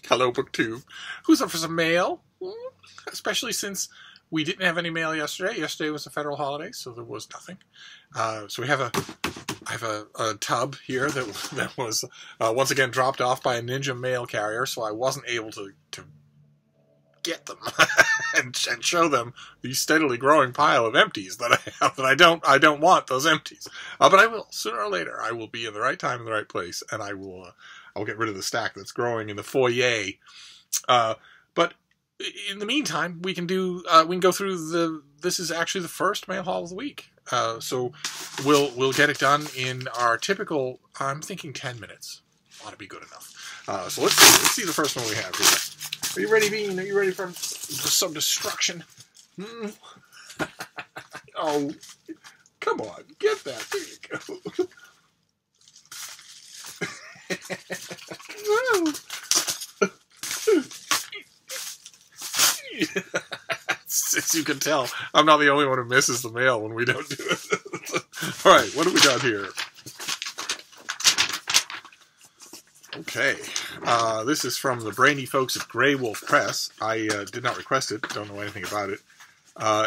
Hello, BookTube. Who's up for some mail? Especially since we didn't have any mail yesterday. Yesterday was a federal holiday, so there was nothing. So I have a tub here that was once again dropped off by a Ninja mail carrier, so I wasn't able to get them and show them the steadily growing pile of empties that I have. That I don't want those empties, but I will sooner or later. I will be in the right time in the right place, and I'll get rid of the stack that's growing in the foyer. But in the meantime, we can go through this is actually the first mail haul of the week. So we'll get it done in our typical, I'm thinking 10 minutes. Ought to be good enough. So let's see the first one we have here. Are you ready, Bean? Are you ready for some destruction? Oh, come on. Get that. There you go. As you can tell, I'm not the only one who misses the mail when we don't do it. All right, what do we got here? Okay, this is from the brainy folks at Graywolf Press. I did not request it, don't know anything about it.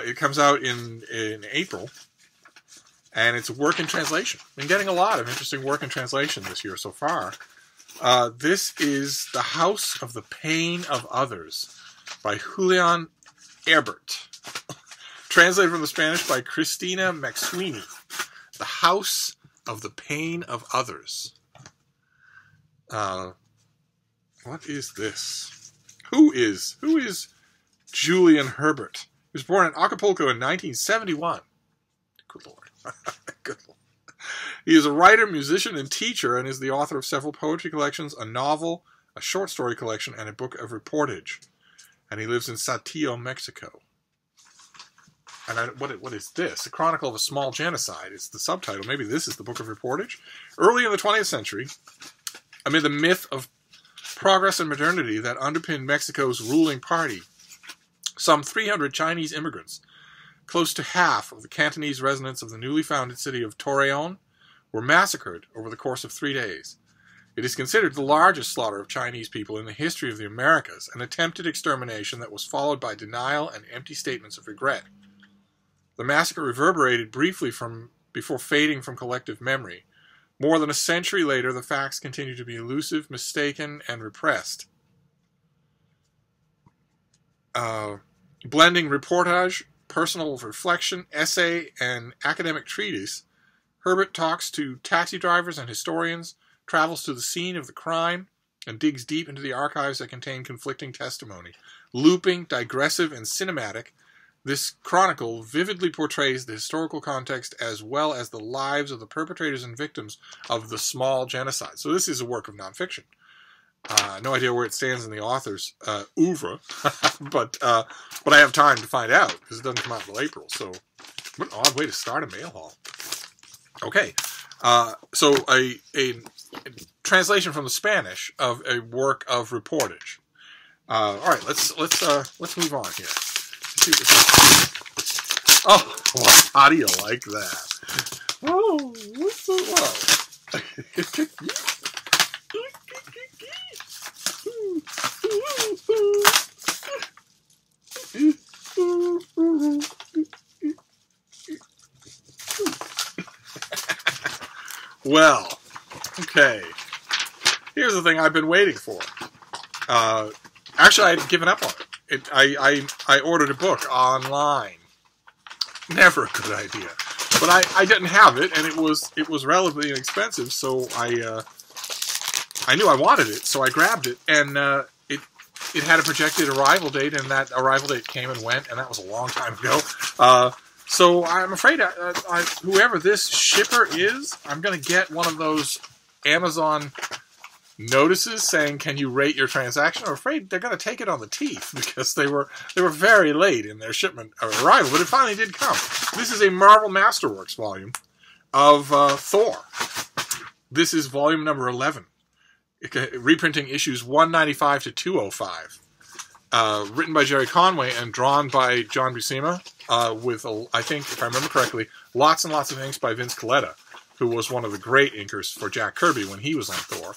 It comes out in April, and it's a work in translation. Been getting a lot of interesting work in translation this year so far. This is The House of the Pain of Others by Julian Erbert. Translated from the Spanish by Cristina McSweeney. The House of the Pain of Others. What is this? Who is Julian Herbert? He was born in Acapulco in 1971. Good Lord. Good Lord. He is a writer, musician, and teacher, and is the author of several poetry collections, a novel, a short story collection, and a book of reportage. And he lives in Saltillo, Mexico. And what is this? A Chronicle of a Small Genocide is the subtitle. Maybe this is the book of reportage. Early in the 20th century, amid the myth of progress and modernity that underpinned Mexico's ruling party, some 300 Chinese immigrants, close to half of the Cantonese residents of the newly founded city of Torreon, were massacred over the course of 3 days. It is considered the largest slaughter of Chinese people in the history of the Americas, an attempted extermination that was followed by denial and empty statements of regret. The massacre reverberated briefly before fading from collective memory. More than a century later, the facts continue to be elusive, mistaken, and repressed. Blending reportage, personal reflection, essay, and academic treatise, Herbert talks to taxi drivers and historians, travels to the scene of the crime, and digs deep into the archives that contain conflicting testimony. Looping, digressive, and cinematic, this chronicle vividly portrays the historical context as well as the lives of the perpetrators and victims of the small genocide. So this is a work of nonfiction. No idea where it stands in the author's oeuvre, but I have time to find out because it doesn't come out until April. So what an odd way to start a mail haul. Okay, so a translation from the Spanish of a work of reportage. All right, let's move on here. Oh, well, how do you like that? Oh, what's so well? Well, okay. Here's the thing I've been waiting for. Actually, I had given up on it. I ordered a book online. Never a good idea. But I didn't have it, and it was relatively inexpensive, so I knew I wanted it, so I grabbed it, and it had a projected arrival date, and that arrival date came and went, and that was a long time ago. So I'm afraid whoever this shipper is, I'm going to get one of those Amazon notices saying, "Can you rate your transaction?" I'm afraid they're going to take it on the teeth because they were very late in their shipment arrival, but it finally did come. This is a Marvel Masterworks volume of Thor. This is volume number 11, reprinting issues 195 to 205. Written by Jerry Conway and drawn by John Buscema, with, I think, if I remember correctly, lots and lots of inks by Vince Colletta, who was one of the great inkers for Jack Kirby when he was on Thor.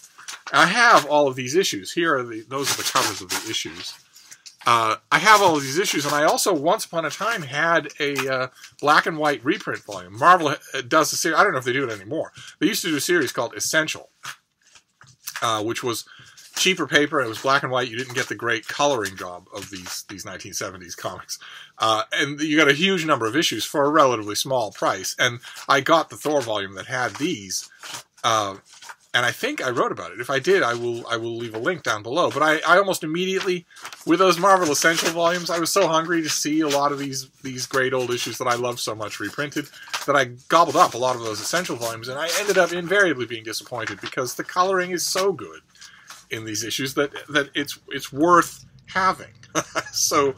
I have all of these issues. Here are those are the covers of the issues. I have all of these issues, and I also, once upon a time, had a black and white reprint volume. Marvel does a series. I don't know if they do it anymore. They used to do a series called Essential, which was cheaper paper. It was black and white. You didn't get the great coloring job of these 1970s comics. And you got a huge number of issues for a relatively small price. And I got the Thor volume that had these. And I think I wrote about it. If I did, I will leave a link down below. But I almost immediately, with those Marvel Essential volumes, I was so hungry to see a lot of these great old issues that I love so much reprinted that I gobbled up a lot of those Essential volumes, and I ended up invariably being disappointed because the coloring is so good in these issues that it's worth having. So,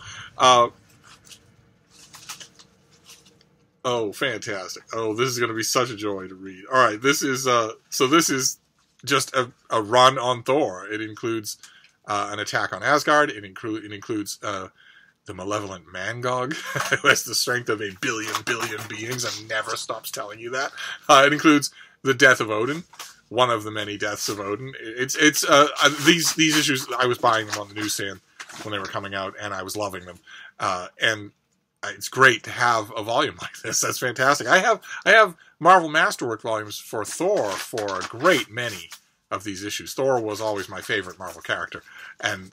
oh, fantastic! Oh, this is going to be such a joy to read. All right, this is this is just a run on Thor. It includes an attack on Asgard. It includes the malevolent Mangog, who has the strength of a billion beings and never stops telling you that. It includes the death of Odin, one of the many deaths of Odin. These issues, I was buying them on the newsstand when they were coming out, and I was loving them. And it's great to have a volume like this. That's fantastic. I have Marvel Masterwork volumes for Thor for a great many of these issues. Thor was always my favorite Marvel character, and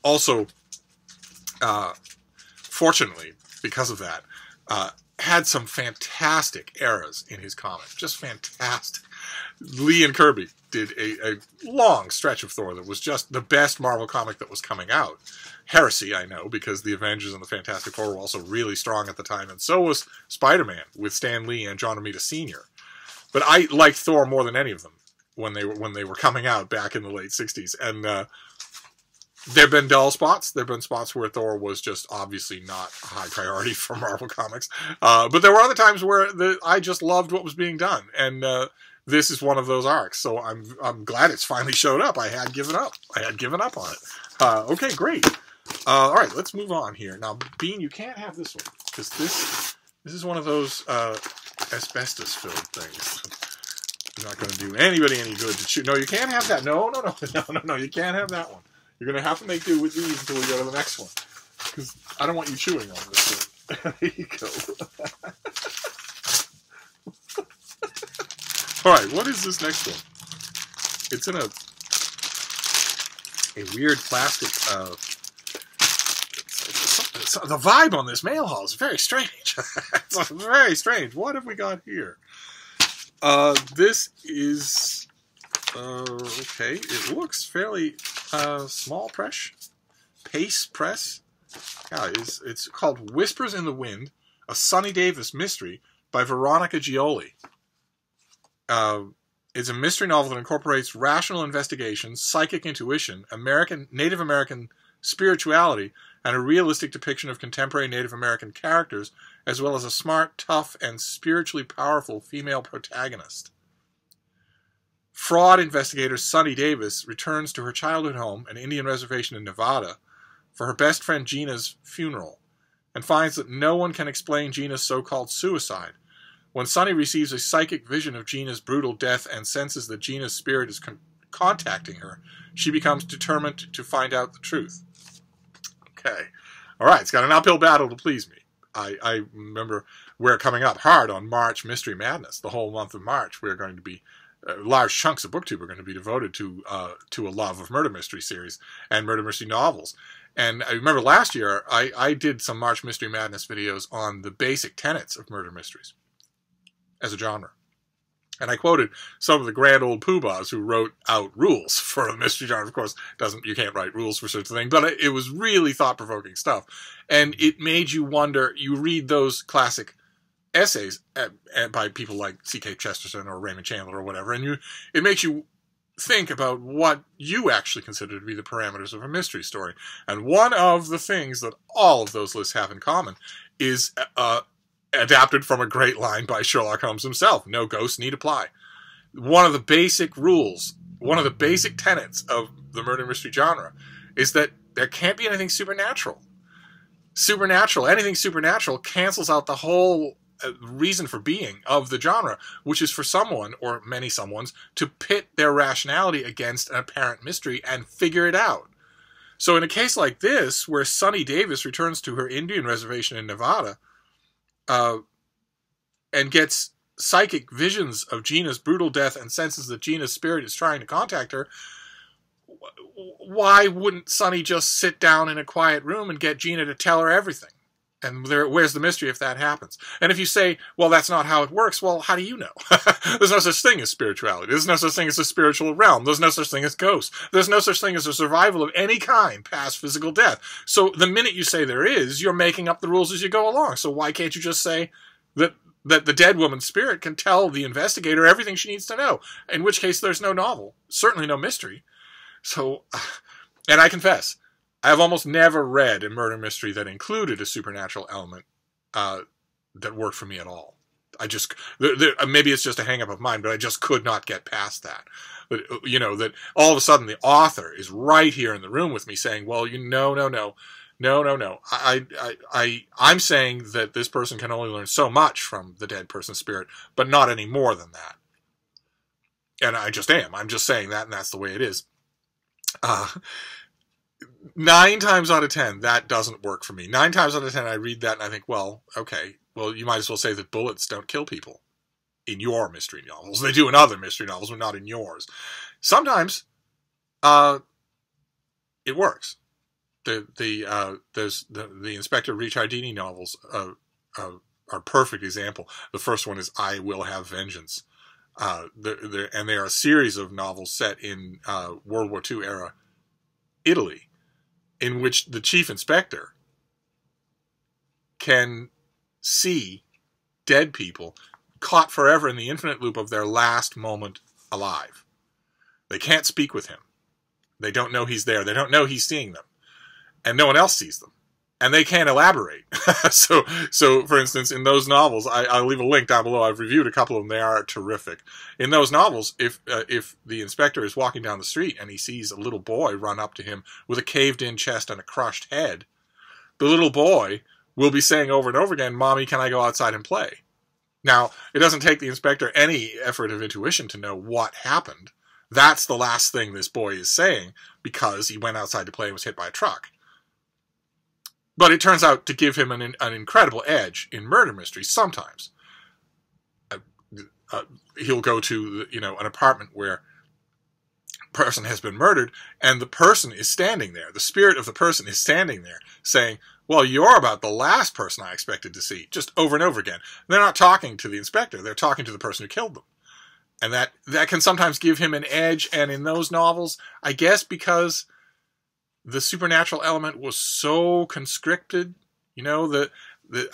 also, fortunately, because of that, had some fantastic eras in his comic. Just fantastic. Lee and Kirby did a long stretch of Thor that was just the best Marvel comic that was coming out. Heresy, I know, because the Avengers and the Fantastic Four were also really strong at the time, and so was Spider-Man with Stan Lee and John Romita Sr. But I liked Thor more than any of them when they were coming out back in the late 60s. And there have been dull spots. There have been spots where Thor was just obviously not a high priority for Marvel Comics. But there were other times where I just loved what was being done. And this is one of those arcs. So I'm glad it's finally showed up. I had given up. On it. Okay, great. All right, let's move on here. Now, Bean, you can't have this one, because this is one of those asbestos-filled things. It's not going to do anybody any good to chew. No, you can't have that. No, you can't have that one. You're going to have to make do with these until we go to the next one, because I don't want you chewing on this one. There you go. All right, what is this next one? It's in a weird plastic... the vibe on this mail haul is very strange. It's very strange. What have we got here? This is... okay, it looks fairly small press. Pace press. Yeah, it's called Whispers in the Wind, a Sonny Davis mystery by Veronica Gioli. It's a mystery novel that incorporates rational investigation, psychic intuition, Native American spirituality, and a realistic depiction of contemporary Native American characters, as well as a smart, tough, and spiritually powerful female protagonist. Fraud investigator Sonny Davis returns to her childhood home, an Indian reservation in Nevada, for her best friend Gina's funeral, and finds that no one can explain Gina's so-called suicide. When Sonny receives a psychic vision of Gina's brutal death and senses that Gina's spirit is contacting her, she becomes determined to find out the truth. Okay. All right, it's got an uphill battle to please me. I remember we're coming up hard on March Mystery Madness. The whole month of March, we're going to be... large chunks of BookTube are going to be devoted to a love of murder mystery series and murder mystery novels. And I remember last year, I did some March Mystery Madness videos on the basic tenets of murder mysteries as a genre. And I quoted some of the grand old poobahs who wrote out rules for the mystery genre. Of course, you can't write rules for such a thing, but it was really thought-provoking stuff. And it made you wonder, you read those classic essays by people like C.K. Chesterton or Raymond Chandler or whatever, and it makes you think about what you actually consider to be the parameters of a mystery story. And one of the things that all of those lists have in common is adapted from a great line by Sherlock Holmes himself: no ghosts need apply. One of the basic rules, one of the basic tenets of the murder mystery genre is that there can't be anything supernatural. Anything supernatural cancels out the whole reason for being of the genre, which is for someone, or many someones, to pit their rationality against an apparent mystery and figure it out. So in a case like this, where Sunny Davis returns to her Indian reservation in Nevada and gets psychic visions of Gina's brutal death and senses that Gina's spirit is trying to contact her, why wouldn't Sunny just sit down in a quiet room and get Gina to tell her everything? And where's the mystery if that happens? And if you say, well, that's not how it works, well, how do you know? There's no such thing as spirituality. There's no such thing as a spiritual realm. There's no such thing as ghosts. There's no such thing as a survival of any kind past physical death. So the minute you say there is, you're making up the rules as you go along. So why can't you just say that the dead woman's spirit can tell the investigator everything she needs to know? In which case, there's no novel. Certainly no mystery. So, and I confess, I have almost never read a murder mystery that included a supernatural element that worked for me at all. I just, maybe it's just a hang-up of mine, but I just could not get past that. But, you know, that all of a sudden the author is right here in the room with me saying, well, no. I'm saying that this person can only learn so much from the dead person's spirit, but not any more than that. And I just am. I'm just saying that, and that's the way it is. 9 times out of 10, that doesn't work for me. 9 times out of 10, I read that and I think, well, okay, well, you might as well say that bullets don't kill people in your mystery novels. They do in other mystery novels, but not in yours. Sometimes, it works. There's the Inspector Ricciardini novels are a perfect example. The first one is I Will Have Vengeance. And they are a series of novels set in World War II era Italy, in which the chief inspector can see dead people caught forever in the infinite loop of their last moment alive. They can't speak with him. They don't know he's there. They don't know he's seeing them. And no one else sees them. And they can't elaborate. So for instance, in those novels, I'll leave a link down below. I've reviewed a couple of them. They are terrific. In those novels, if the inspector is walking down the street and he sees a little boy run up to him with a caved-in chest and a crushed head, the little boy will be saying over and over again, "Mommy, can I go outside and play?" Now, it doesn't take the inspector any effort of intuition to know what happened. That's the last thing this boy is saying because he went outside to play and was hit by a truck. But it turns out to give him an incredible edge in murder mysteries sometimes. He'll go to an apartment where a person has been murdered, and the person is standing there. The spirit of the person is standing there saying, well, you're about the last person I expected to see, just over and over again. They're not talking to the inspector. They're talking to the person who killed them. And that can sometimes give him an edge, and in those novels, I guess because the supernatural element was so constricted, that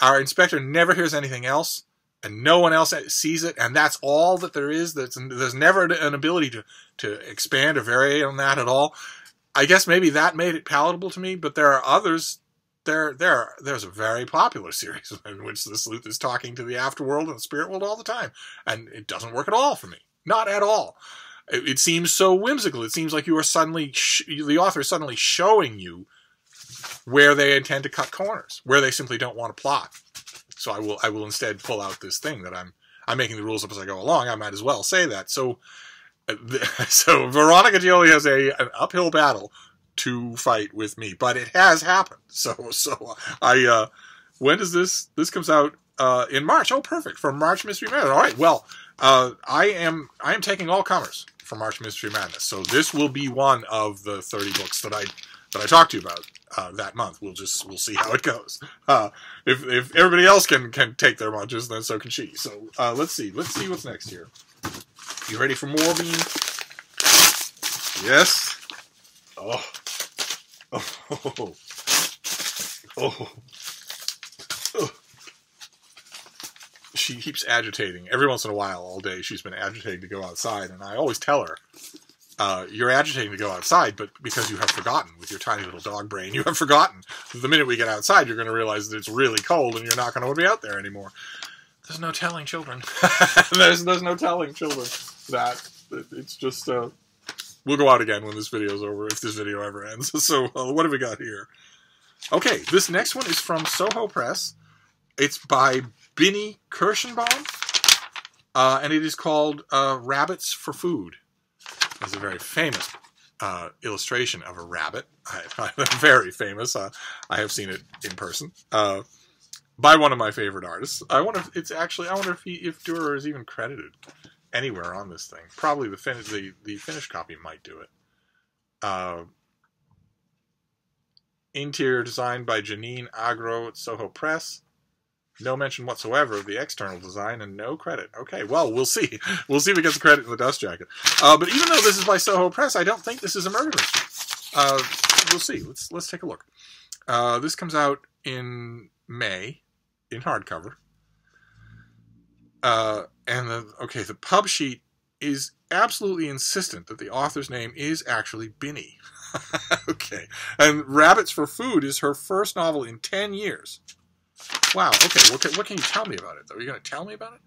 our inspector never hears anything else, and no one else sees it, and that's all that there is. There's never an ability to expand or vary on that at all. I guess maybe that made it palatable to me, but there are others. There's a very popular series in which the sleuth is talking to the afterworld and the spirit world all the time, and it doesn't work at all for me. Not at all. It seems so whimsical. It seems like you are suddenly, the author is suddenly showing you where they intend to cut corners, where they simply don't want to plot. So I will instead pull out this thing that I'm making the rules up as I go along. I might as well say that. So Veronica Gioli has an uphill battle to fight with me, but it has happened. So when does this comes out in March? Oh, perfect, for March Mystery Madness. All right, well, I am taking all comers for March Mystery Madness. So this will be one of the 30 books that I talked to you about that month. We'll see how it goes. If everybody else can take their munches, then so can she. So let's see what's next here. You ready for more, Bean? Yes. Oh. She keeps agitating. Every once in a while, all day, she's been agitating to go outside, and I always tell her, you're agitating to go outside, but because you have forgotten, with your tiny little dog brain, you have forgotten. The minute we get outside, you're going to realize that it's really cold, and you're not going to want to be out there anymore. There's no telling children. There's no telling children that. It's just, we'll go out again when this video's over, if this video ever ends. So, what have we got here? Okay, this next one is from Soho Press. It's by Binny Kirschenbaum, and it is called Rabbits for Food. It's a very famous illustration of a rabbit. Very famous. I have seen it in person by one of my favorite artists. I wonder if it's actually. I wonder if Dürer is even credited anywhere on this thing. Probably the finished copy might do it. Interior design by Janine Agro at Soho Press. No mention whatsoever of the external design and no credit. Okay, well, we'll see. We'll see if it gets the credit in the dust jacket. But even though this is by Soho Press, I don't think this is a murder mystery. We'll see. Let's take a look. This comes out in May in hardcover. And the pub sheet is absolutely insistent that the author's name is actually Binny. Okay. And Rabbits for Food is her first novel in 10 years. Wow. Okay. What can you tell me about it, though? Are you going to tell me about it?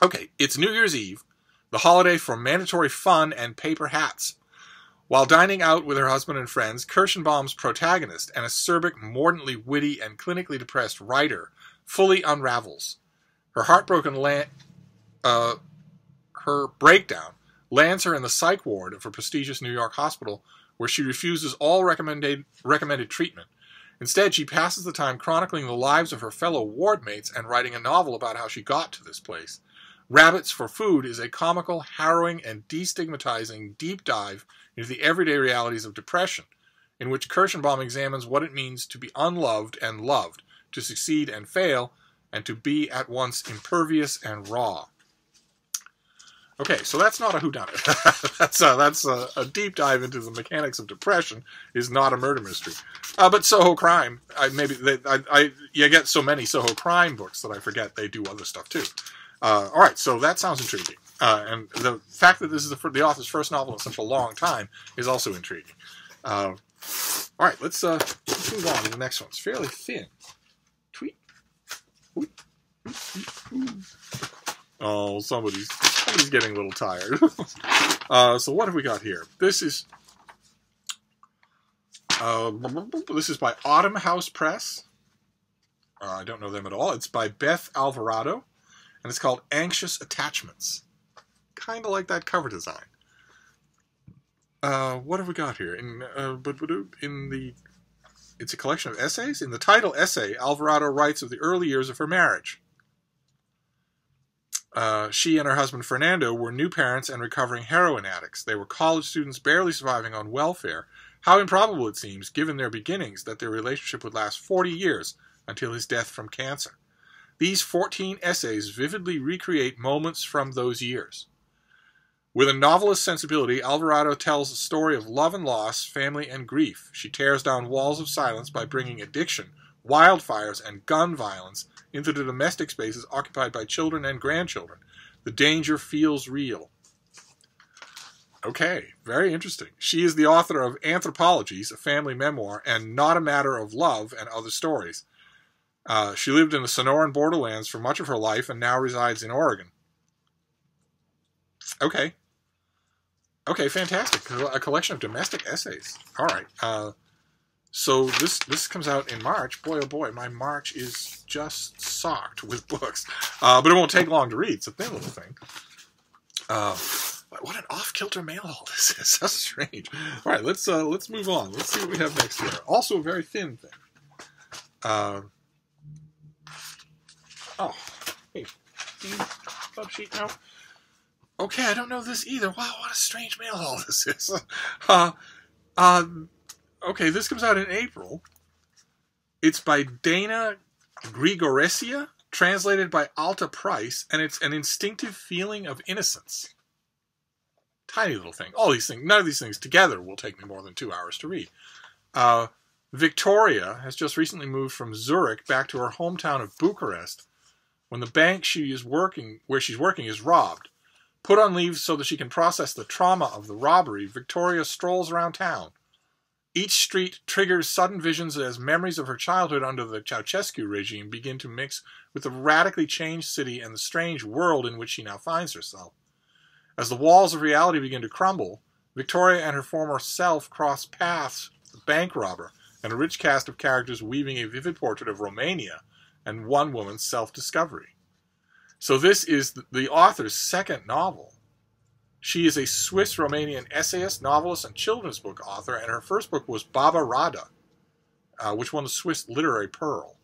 Okay. It's New Year's Eve, the holiday for mandatory fun and paper hats. While dining out with her husband and friends, Kirschenbaum's protagonist, an acerbic, mordantly witty, and clinically depressed writer, fully unravels. Her her breakdown lands her in the psych ward of a prestigious New York hospital, where she refuses all recommended treatment. Instead, she passes the time chronicling the lives of her fellow ward mates and writing a novel about how she got to this place. Rabbits for Food is a comical, harrowing, and destigmatizing deep dive into the everyday realities of depression, in which Kirschenbaum examines what it means to be unloved and loved, to succeed and fail, and to be at once impervious and raw. Okay, so that's not a whodunit. that's a deep dive into the mechanics of depression. Is not a murder mystery. But Soho Crime, you get so many Soho Crime books that I forget they do other stuff too. All right, so that sounds intriguing. And the fact that this is the author's first novel in such a long time is also intriguing. All right, let's move on to the next one. It's fairly thin. Tweet. Oh, somebody's getting a little tired. So what have we got here? This is by Autumn House Press. I don't know them at all. It's by Beth Alvarado, and it's called Anxious Attachments. Kind of like that cover design. What have we got here? It's a collection of essays. In the title essay, Alvarado writes of the early years of her marriage. She and her husband Fernando were new parents and recovering heroin addicts. They were college students barely surviving on welfare. How improbable it seems, given their beginnings, that their relationship would last 40 years until his death from cancer. These 14 essays vividly recreate moments from those years. With a novelist sensibility, Alvarado tells a story of love and loss, family and grief. She tears down walls of silence by bringing addiction, wildfires, and gun violence into the domestic spaces occupied by children and grandchildren. The danger feels real. Okay, very interesting. She is the author of Anthropologies, a family memoir, and Not a Matter of Love and Other Stories. She lived in the Sonoran borderlands for much of her life and now resides in Oregon. Okay. Okay, fantastic. A collection of domestic essays. All right. So this comes out in March. Boy, oh boy, my March is just socked with books. But it won't take long to read. It's a thin little thing. What an off-kilter mail haul this is. That's strange. All right, let's move on. Let's see what we have next here. Also a very thin thing. Hey, club sheet now. Okay, I don't know this either. Wow, what a strange mail haul this is. Okay, this comes out in April. It's by Dana Grigoresia, translated by Alta Price, and it's An Instinctive Feeling of Innocence. Tiny little thing. All these things, none of these things together will take me more than 2 hours to read. Victoria has just recently moved from Zurich back to her hometown of Bucharest when the bank where she's working is robbed. Put on leave so that she can process the trauma of the robbery, Victoria strolls around town. Each street triggers sudden visions as memories of her childhood under the Ceausescu regime begin to mix with the radically changed city and the strange world in which she now finds herself. As the walls of reality begin to crumble, Victoria and her former self cross paths with the bank robber and a rich cast of characters weaving a vivid portrait of Romania and one woman's self-discovery. So this is the author's second novel. She is a Swiss-Romanian essayist, novelist, and children's book author, and her first book was Baba Rada, which won the Swiss Literary Pearl.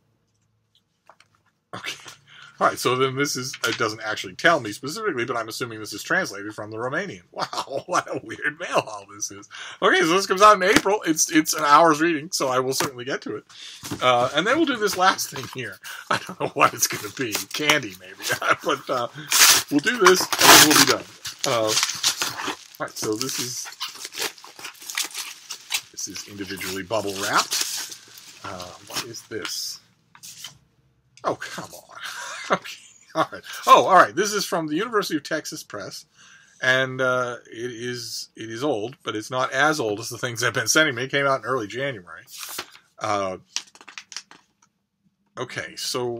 Okay. All right, so then this is, it doesn't actually tell me specifically, but I'm assuming this is translated from the Romanian. Wow, what a weird mail haul this is. Okay, so this comes out in April. It's an hour's reading, so I will certainly get to it. And then we'll do this last thing here. I don't know what it's going to be. Candy, maybe. But we'll do this, and then we'll be done. All right, so this is individually bubble wrapped. What is this? Oh, come on. Okay. All right. Oh, all right. This is from the University of Texas Press, and it is old, but it's not as old as the things they've been sending me. It came out in early January. Okay, so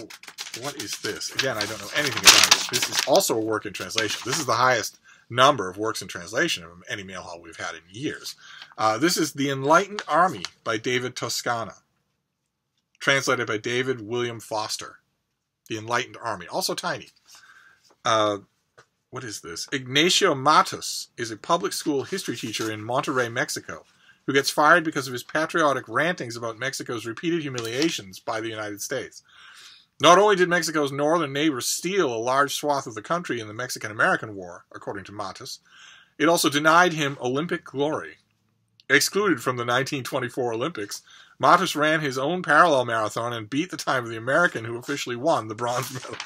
what is this? Again, I don't know anything about it. This is also a work in translation. This is the highest number of works in translation of any mail haul we've had in years. This is The Enlightened Army by David Toscana, translated by David William Foster. The Enlightened Army. Also tiny. What is this? Ignacio Matus is a public school history teacher in Monterrey, Mexico, who gets fired because of his patriotic rantings about Mexico's repeated humiliations by the United States. Not only did Mexico's northern neighbors steal a large swath of the country in the Mexican-American War, according to Matus, it also denied him Olympic glory. Excluded from the 1924 Olympics, Matus ran his own parallel marathon and beat the time of the American who officially won the bronze medal.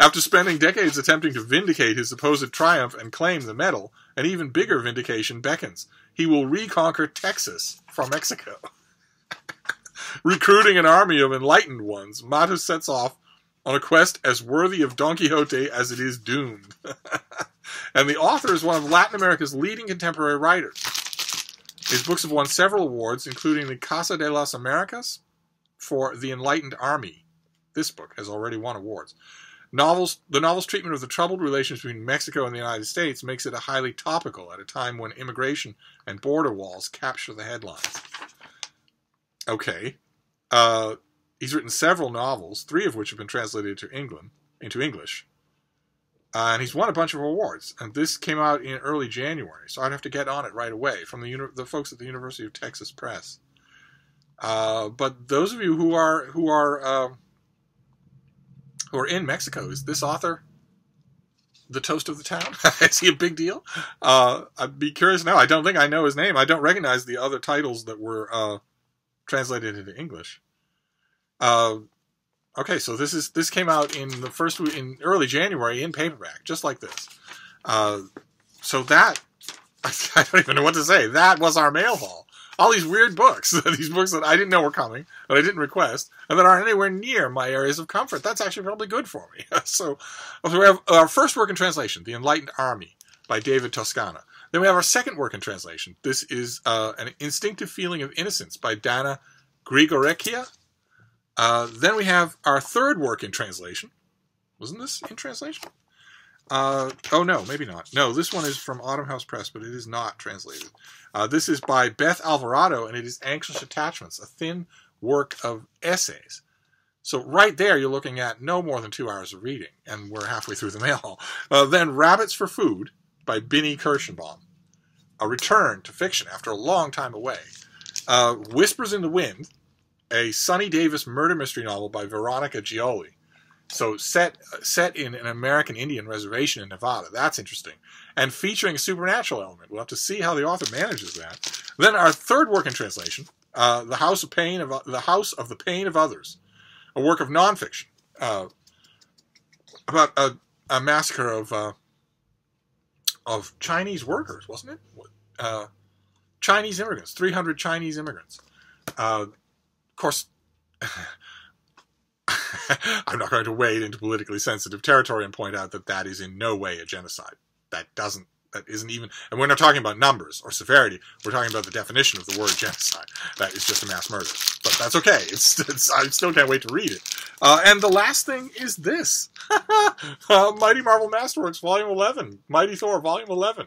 After spending decades attempting to vindicate his supposed triumph and claim the medal, an even bigger vindication beckons. He will reconquer Texas from Mexico. Recruiting an army of enlightened ones, Matus sets off on a quest as worthy of Don Quixote as it is doomed. And the author is one of Latin America's leading contemporary writers. His books have won several awards, including the Casa de las Americas for The Enlightened Army. This book has already won awards. The novel's treatment of the troubled relations between Mexico and the United States makes it a highly topical at a time when immigration and border walls capture the headlines. Okay. He's written several novels, 3 of which have been translated into English. And he's won a bunch of awards. And this came out in early January, so I'd have to get on it right away from the folks at the University of Texas Press. But those of you who are in Mexico, is this author the toast of the town? Is he a big deal? I'd be curious now. I don't think I know his name. I don't recognize the other titles that were translated into English. Okay, so this came out in early January in paperback, just like this. So that I don't even know what to say. That was our mail haul. All these weird books, these books that I didn't know were coming, that I didn't request, and that aren't anywhere near my areas of comfort. That's actually probably good for me. So we have our first work in translation, The Enlightened Army by David Toscana. Then we have our second work in translation. This is An Instinctive Feeling of Innocence by Dana Grigoreckia. Then we have our third work in translation. Wasn't this in translation? Oh, no, maybe not. No, this one is from Autumn House Press, but it is not translated. This is by Beth Alvarado, and it is Anxious Attachments, a thin work of essays. So right there, you're looking at no more than 2 hours of reading, and we're halfway through the mail haul. Then Rabbits for Food by Binnie Kirschenbaum. A return to fiction after a long time away. Whispers in the Wind, a Sonny Davis murder mystery novel by Veronica Gioli. So set in an American Indian reservation in Nevada. That's interesting. And featuring a supernatural element. We'll have to see how the author manages that. Then our third work in translation, The House of the Pain of Others, a work of nonfiction about a massacre of Chinese workers, wasn't it? Chinese immigrants, 300 Chinese immigrants. Of course, I'm not going to wade into politically sensitive territory and point out that that is in no way a genocide. That isn't even, and we're not talking about numbers or severity. We're talking about the definition of the word genocide. That is just a mass murder. But that's okay. I still can't wait to read it. And the last thing is this. Mighty Marvel Masterworks, Volume 11. Mighty Thor, Volume 11.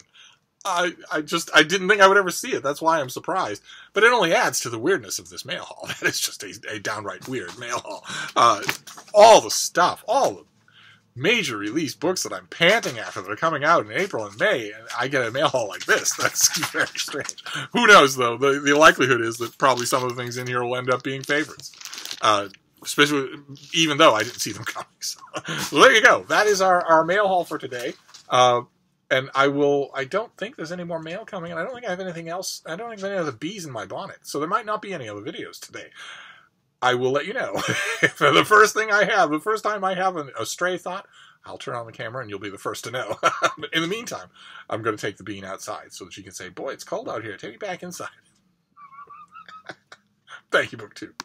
I didn't think I would ever see it. That's why I'm surprised. But it only adds to the weirdness of this mail haul. That is just a downright weird mail haul. All the stuff, all the major release books that I'm panting after that are coming out in April and May, and I get a mail haul like this. That's very strange. Who knows, though? The likelihood is that probably some of the things in here will end up being favorites. Especially, even though I didn't see them coming. So there you go. That is our mail haul for today. And I don't think there's any more mail coming, and I don't think I have anything else. I don't have any other bees in my bonnet, so there might not be any other videos today. I will let you know. The first time I have a stray thought, I'll turn on the camera and you'll be the first to know. But in the meantime, I'm going to take the bean outside so that she can say, boy, it's cold out here. Take me back inside. Thank you, BookTube.